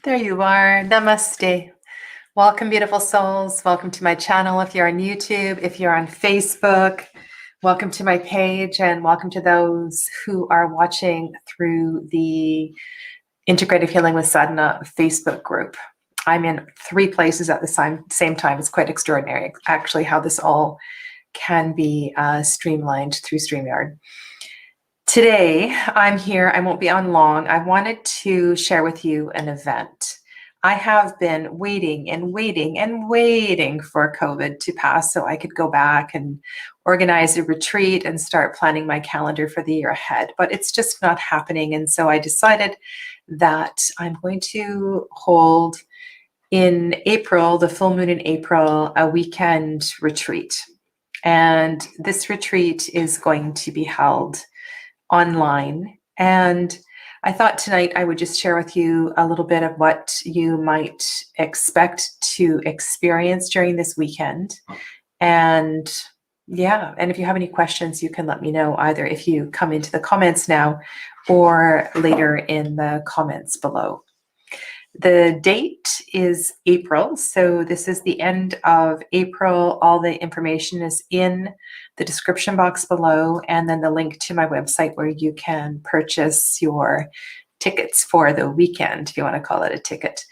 There you are. Namaste. Welcome, beautiful souls. Welcome to my channel. If you're on YouTube, if you're on Facebook, welcome to my page, and welcome to those who are watching through the Integrative Healing with Sadhana Facebook group. I'm in 3 places at the same time. It's quite extraordinary, actually, how this all can be streamlined through StreamYard. Today, I'm here. I won't be on long. I wanted to share with you an event. I have been waiting and waiting and waiting for COVID to pass so I could go back and organize a retreat and start planning my calendar for the year ahead. But it's just not happening. And so I decided that I'm going to hold in April, the full moon in April, a weekend retreat. And this retreat is going to be held online. And I thought tonight I would just share with you a little bit of what you might expect to experience during this weekend. And yeah, and if you have any questions, you can let me know either if you come into the comments now or later in the comments below. The date is April, so this is the end of April. All the information is in the description box below, and then the link to my website where you can purchase your tickets for the weekend, if you want to call it a ticket.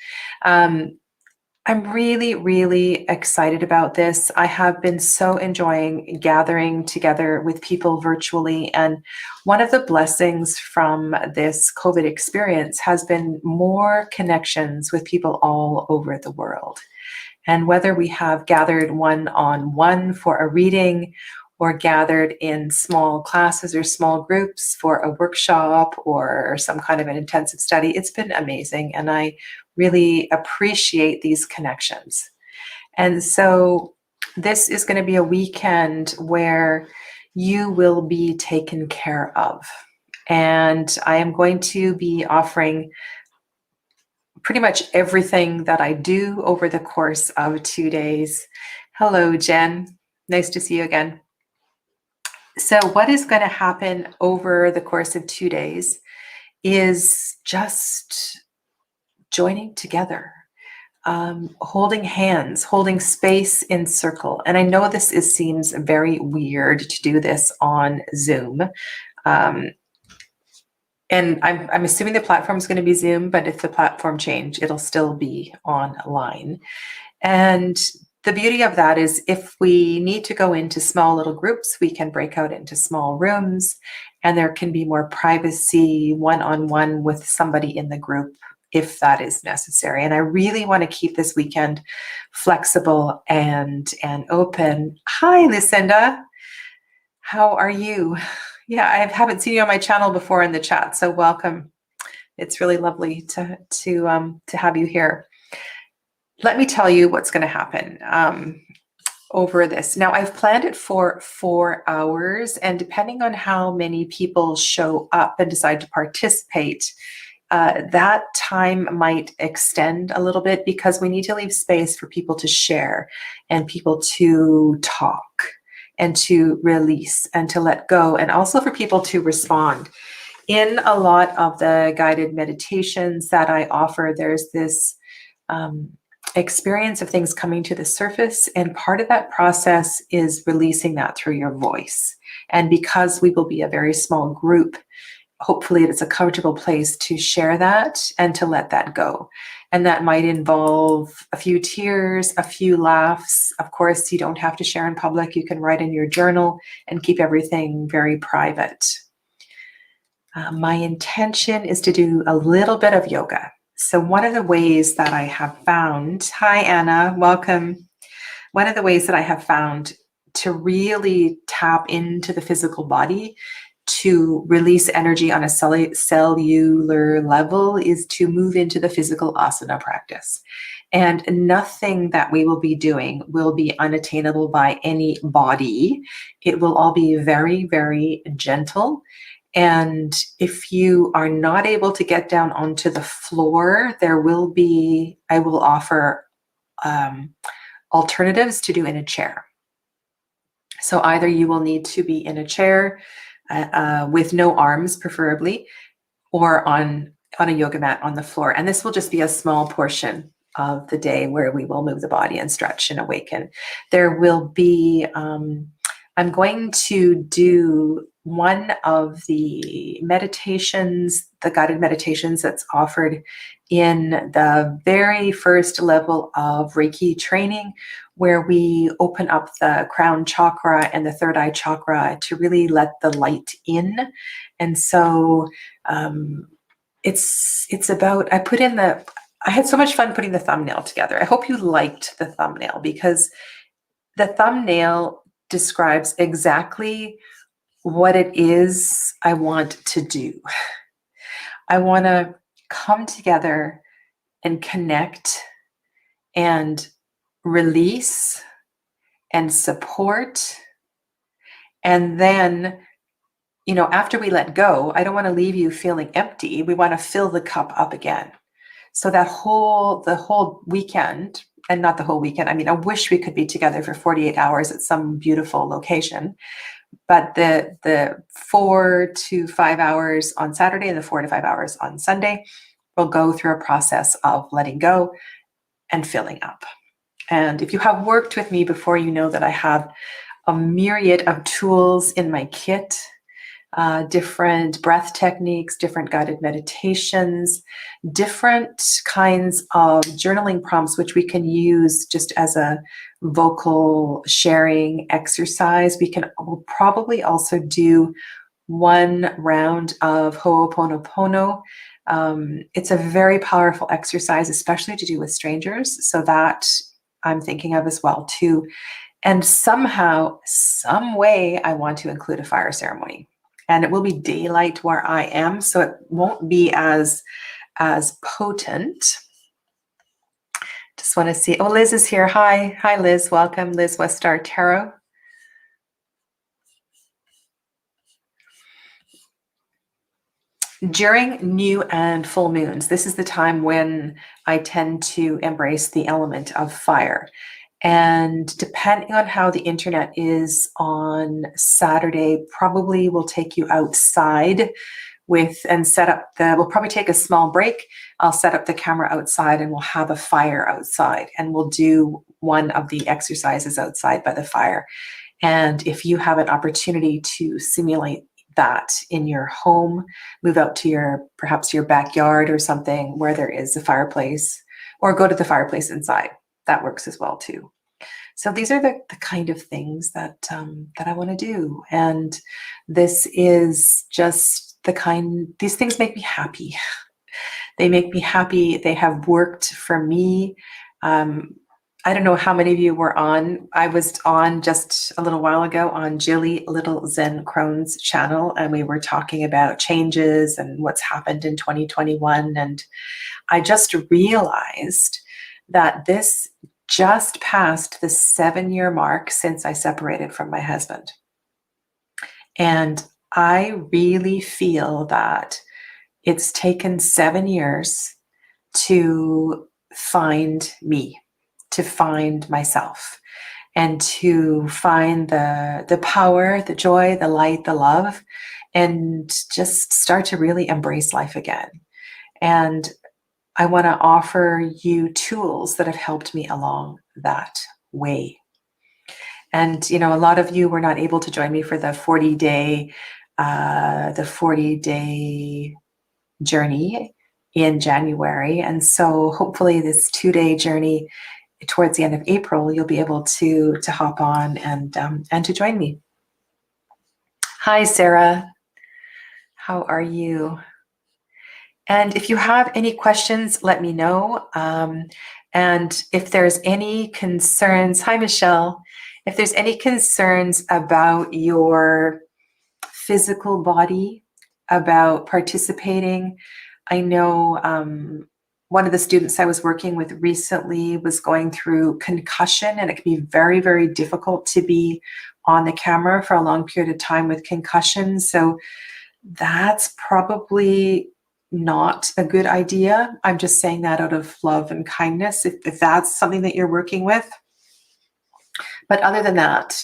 I'm really, really excited about this. I have been so enjoying gathering together with people virtually. And one of the blessings from this COVID experience has been more connections with people all over the world. And whether we have gathered one-on-one for a reading or gathered in small classes or small groups for a workshop or some kind of an intensive study, it's been amazing. And I really appreciate these connections. And so this is going to be a weekend where you will be taken care of. And I am going to be offering pretty much everything that I do over the course of 2 days. Hello, Jen. Nice to see you again. So what is going to happen over the course of 2 days is just joining together, holding hands, holding space in circle. And I know this seems very weird to do this on Zoom. And I'm assuming the platform is going to be Zoom, but if the platform change, it'll still be online. And the beauty of that is if we need to go into small little groups, we can break out into small rooms, and there can be more privacy one-on-one with somebody in the group if that is necessary. And I really want to keep this weekend flexible and open. Hi, Lucinda. How are you? Yeah, I haven't seen you on my channel before in the chat, so welcome. It's really lovely to have you here. Let me tell you what's going to happen over this. Now, I've planned it for 4 hours, and depending on how many people show up and decide to participate, that time might extend a little bit because we need to leave space for people to share and people to talk and to release and to let go, and also for people to respond. In a lot of the guided meditations that I offer, there's this experience of things coming to the surface, and part of that process is releasing that through your voice. And because we will be a very small group, hopefully it's a comfortable place to share that and to let that go. And that might involve a few tears, a few laughs. Of course, you don't have to share in public. You can write in your journal and keep everything very private. My intention is to do a little bit of yoga. So one of the ways that I have found, hi Anna, welcome. One of the ways that I have found to really tap into the physical body to release energy on a cellular level is to move into the physical asana practice. And nothing that we will be doing will be unattainable by any body. It will all be very, very gentle. And if you are not able to get down onto the floor, I will offer alternatives to do in a chair. So either you will need to be in a chair with no arms, preferably, or on on a yoga mat on the floor. And this will just be a small portion of the day where we will move the body and stretch and awaken. There will be, I'm going to do one of the meditations, the guided meditations that's offered in the very first level of Reiki training, where we open up the crown chakra and the third eye chakra to really let the light in. And so it's about, I had so much fun putting the thumbnail together. I hope you liked the thumbnail, because the thumbnail describes exactly what it is I want to do. I want to come together and connect and release and support. And then, after we let go, I don't want to leave you feeling empty. We want to fill the cup up again. So the whole weekend, and not the whole weekend, I wish we could be together for 48 hours at some beautiful location, but the 4 to 5 hours on Saturday and the 4 to 5 hours on Sunday, we'll go through a process of letting go and filling up. And if you have worked with me before, you know that I have a myriad of tools in my kit. Different breath techniques, different guided meditations, different kinds of journaling prompts, which we can use just as a vocal sharing exercise. We'll probably also do one round of Ho'oponopono. It's a very powerful exercise, especially to do with strangers. So that I'm thinking of as well too. And somehow, some way, I want to include a fire ceremony. And it will be daylight where I am, so it won't be as potent. Just want to see. Oh, Liz is here. Hi, Liz. Welcome, Liz Westar Tarot. During new and full moons, this is the time when I tend to embrace the element of fire. And depending on how the internet is on Saturday, probably will take you outside and set up we'll probably take a small break. I'll set up the camera outside and we'll have a fire outside, and we'll do one of the exercises outside by the fire. And if you have an opportunity to simulate that in your home, move out to perhaps your backyard or something where there is a fireplace, or go to the fireplace inside. That works as well too. So these are the kind of things that I want to do. And this is just these things make me happy. They make me happy. They have worked for me. I don't know how many of you were on. I was on just a little while ago on Jilly Little Zen Crone's channel, and we were talking about changes and what's happened in 2021. And I just realized that this just passed the 7-year mark since I separated from my husband. And I really feel that it's taken 7 years to find me, to find myself, and to find the power, the joy, the light, the love, and just start to really embrace life again. And I want to offer you tools that have helped me along that way. And, a lot of you were not able to join me for the 40-day journey in January. And so hopefully this 2-day journey towards the end of April, you'll be able to hop on and to join me. Hi, Sarah. How are you? And if you have any questions, let me know. And if there's any concerns, hi, Michelle. If there's any concerns about your physical body, about participating, I know one of the students I was working with recently was going through concussion, and it can be very, very difficult to be on the camera for a long period of time with concussion. So that's probably not a good idea. I'm just saying that out of love and kindness, if that's something that you're working with. But other than that,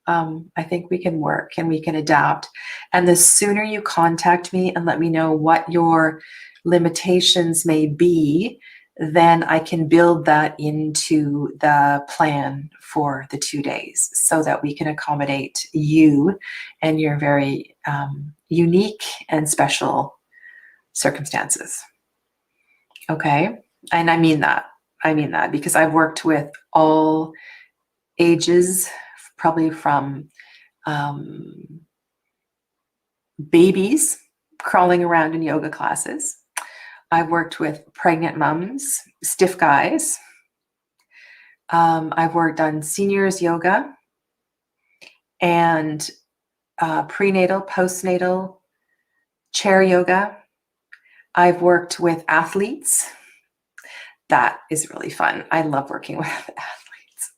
I think we can work and we can adapt. And the sooner you contact me and let me know what your limitations may be, then I can build that into the plan for the 2 days so that we can accommodate you and your very unique and special circumstances. Okay. And I mean that. I mean that because I've worked with all ages, probably from babies crawling around in yoga classes. I've worked with pregnant mums, stiff guys. I've worked on seniors yoga and prenatal, postnatal, chair yoga. I've worked with athletes. That is really fun. I love working with athletes.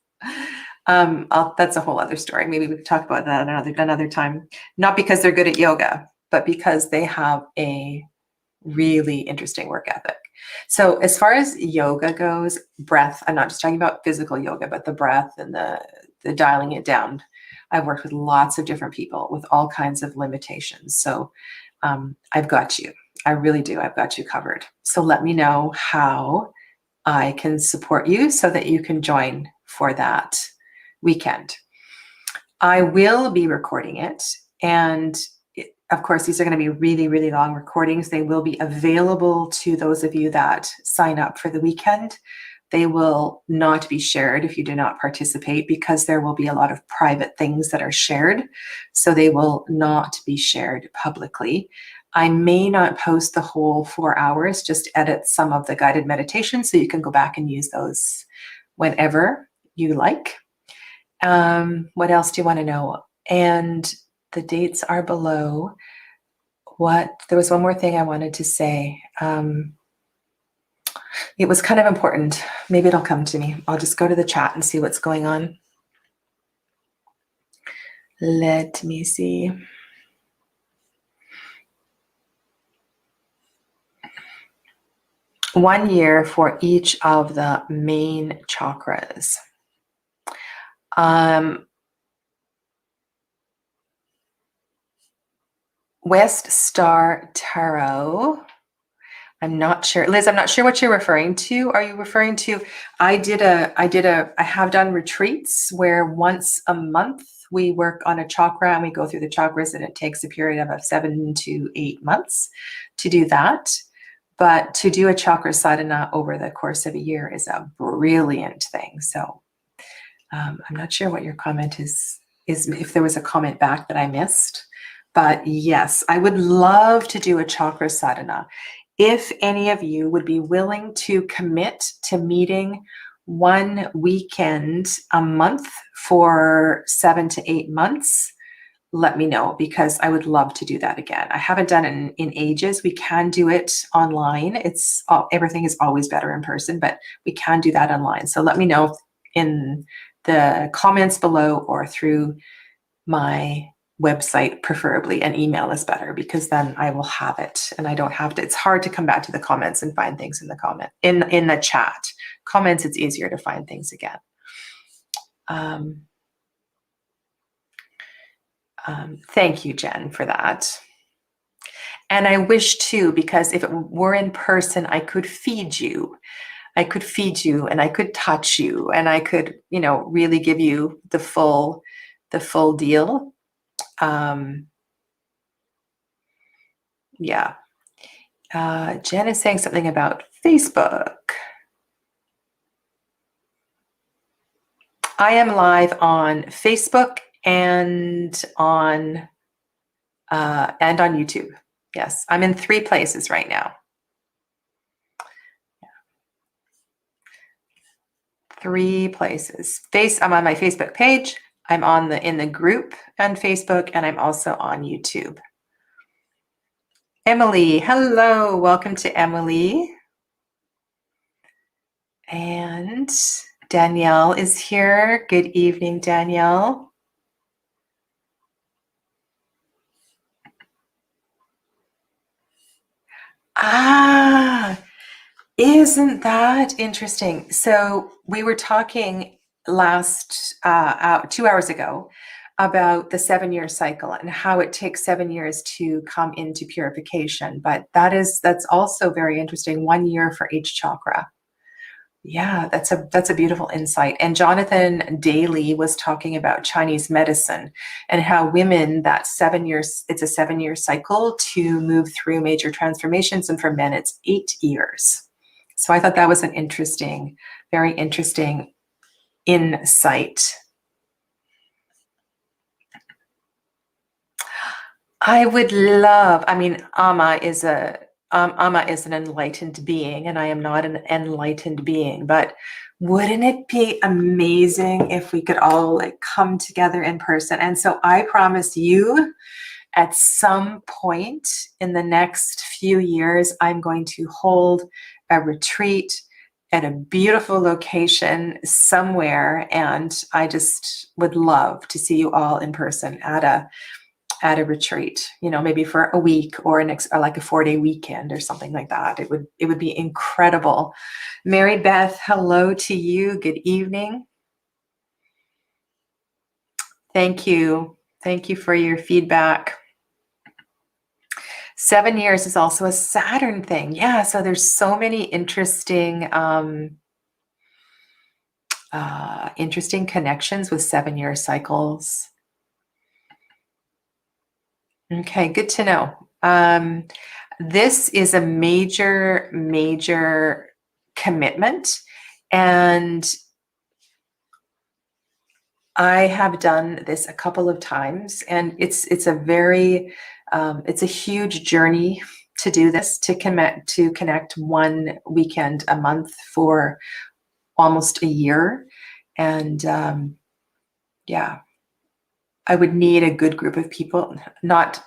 That's a whole other story. Maybe we could talk about that another time. Not because they're good at yoga, but because they have a really interesting work ethic. So as far as yoga goes, breath, I'm not just talking about physical yoga, but the breath and the dialing it down. I've worked with lots of different people with all kinds of limitations. So I've got you. I really do. I've got you covered. So let me know how I can support you so that you can join for that weekend. I will be recording it. And of course, these are going to be really, really long recordings. They will be available to those of you that sign up for the weekend. They will not be shared if you do not participate because there will be a lot of private things that are shared. So they will not be shared publicly. I may not post the whole 4 hours, just edit some of the guided meditations so you can go back and use those whenever you like. What else do you want to know? And the dates are below. There was one more thing I wanted to say. It was kind of important. Maybe it'll come to me. I'll just go to the chat and see what's going on. Let me see. One year for each of the main chakras. West Star Tarot. I'm not sure, Liz, I'm not sure what you're referring to. Are you referring to, I have done retreats where once a month we work on a chakra and we go through the chakras, and it takes a period of 7 to 8 months to do that. But to do a chakra sadhana over the course of a year is a brilliant thing. So I'm not sure what your comment is if there was a comment back that I missed. But yes, I would love to do a chakra sadhana. If any of you would be willing to commit to meeting one weekend a month for 7 to 8 months, let me know, because I would love to do that again. I haven't done it in ages. We can do it online. Everything is always better in person, but we can do that online. So let me know in the comments below or through my website, preferably. An email is better because then I will have it and I don't have to. It's hard to come back to the comments and find things in the chat. Comments, it's easier to find things again. Thank you, Jen, for that. And I wish too, because if it were in person, I could feed you. I could feed you and I could touch you and I could, really give you the full deal. Yeah. Jen is saying something about Facebook. I am live on Facebook and on YouTube. Yes, I'm in 3 places right now. 3 places. I'm on my Facebook page. I'm in the group on Facebook, and I'm also on YouTube. Emily, hello, welcome to Emily. And Danielle is here. Good evening, Danielle. Isn't that interesting? So we were talking 2 hours ago about the 7-year cycle and how it takes 7 years to come into purification. But that's also very interesting. 1 year for each chakra. Yeah, that's a beautiful insight. And Jonathan Daly was talking about Chinese medicine and how women, that 7 years, it's a 7-year cycle to move through major transformations, and for men it's 8 years. So I thought that was an interesting, very interesting insight. I would love, I mean, Amma is an enlightened being, and I am not an enlightened being, but wouldn't it be amazing if we could all like come together in person? And so I promise you, at some point in the next few years, I'm going to hold a retreat at a beautiful location somewhere, and I just would love to see you all in person at a retreat, you know, maybe for a week or or like a 4-day weekend or something like that. It would be incredible. Mary Beth, hello to you. Good evening. Thank you. Thank you for your feedback. 7 years is also a Saturn thing. Yeah, so there's so many interesting interesting connections with 7-year cycles. Okay, good to know. This is a major, major commitment, and I have done this a couple of times, and it's a very it's a huge journey to do this, to connect one weekend a month for almost a year, and yeah. I would need a good group of people, not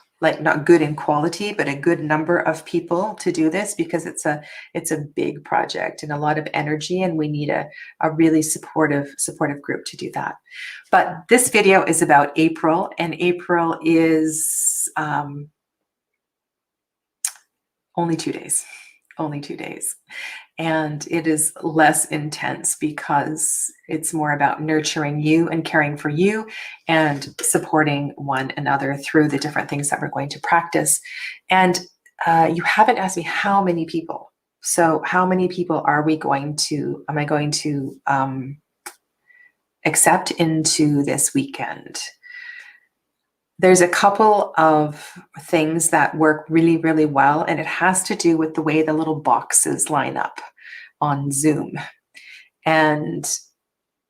good in quality, but a good number of people to do this, because it's a big project and a lot of energy, and we need a really supportive group to do that. But this video is about April, and April is only 2 days. Only 2 days. And it is less intense because it's more about nurturing you and caring for you and supporting one another through the different things that we're going to practice. And you haven't asked me how many people. So how many people am I going to accept into this weekend? There's a couple of things that work really, really well, and it has to do with the way the little boxes line up on Zoom. And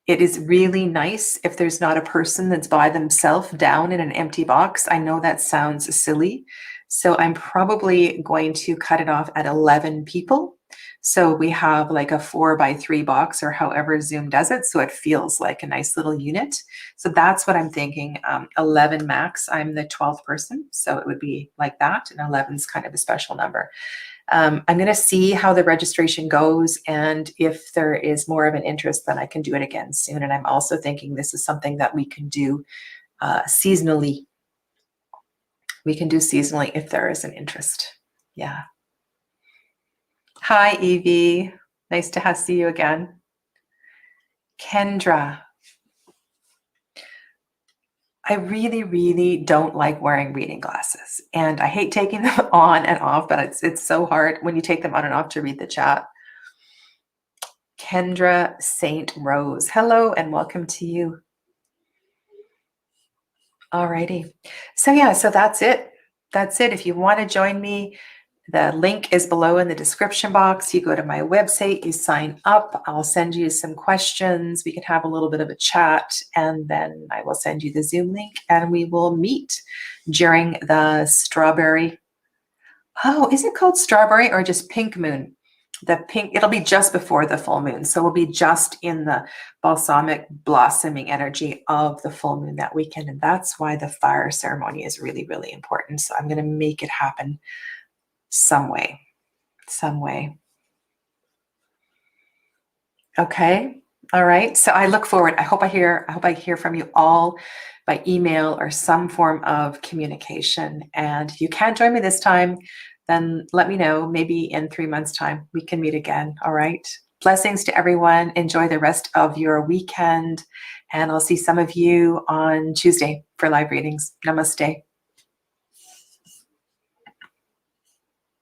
it is really nice if there's not a person that's by themselves down in an empty box. I know that sounds silly, so I'm probably going to cut it off at 11 people. So we have like a 4x3 box, or however Zoom does it, so it feels like a nice little unit. So that's what I'm thinking. 11 max. I'm the 12th person, so it would be like that, and 11 is kind of a special number. I'm going to see how the registration goes, and if there is more of an interest, then I can do it again soon. And I'm also thinking this is something that we can do seasonally. We can do seasonally if there is an interest. Yeah. Hi, Evie. Nice to see you again. Kendra. I really, really don't like wearing reading glasses, and I hate taking them on and off, but it's so hard when you take them on and off to read the chat. Kendra St. Rose. Hello and welcome to you. Alrighty. So yeah, so that's it. That's it. If you want to join me, the link is below in the description box. You go to my website, you sign up. I'll send you some questions. We can have a little bit of a chat, and then I will send you the Zoom link, and we will meet during the strawberry. Oh, is it called strawberry or just pink moon? The pink, it'll be just before the full moon. So we'll be just in the balsamic blossoming energy of the full moon that weekend. And that's why the fire ceremony is really, really important. So I'm going to make it happen some way. Okay. All right. So I look forward. I hope I hear from you all by email or some form of communication. And if you can't join me this time, then let me know. Maybe in 3 months' time we can meet again. All right. Blessings to everyone. Enjoy the rest of your weekend. And I'll see some of you on Tuesday for live readings. Namaste.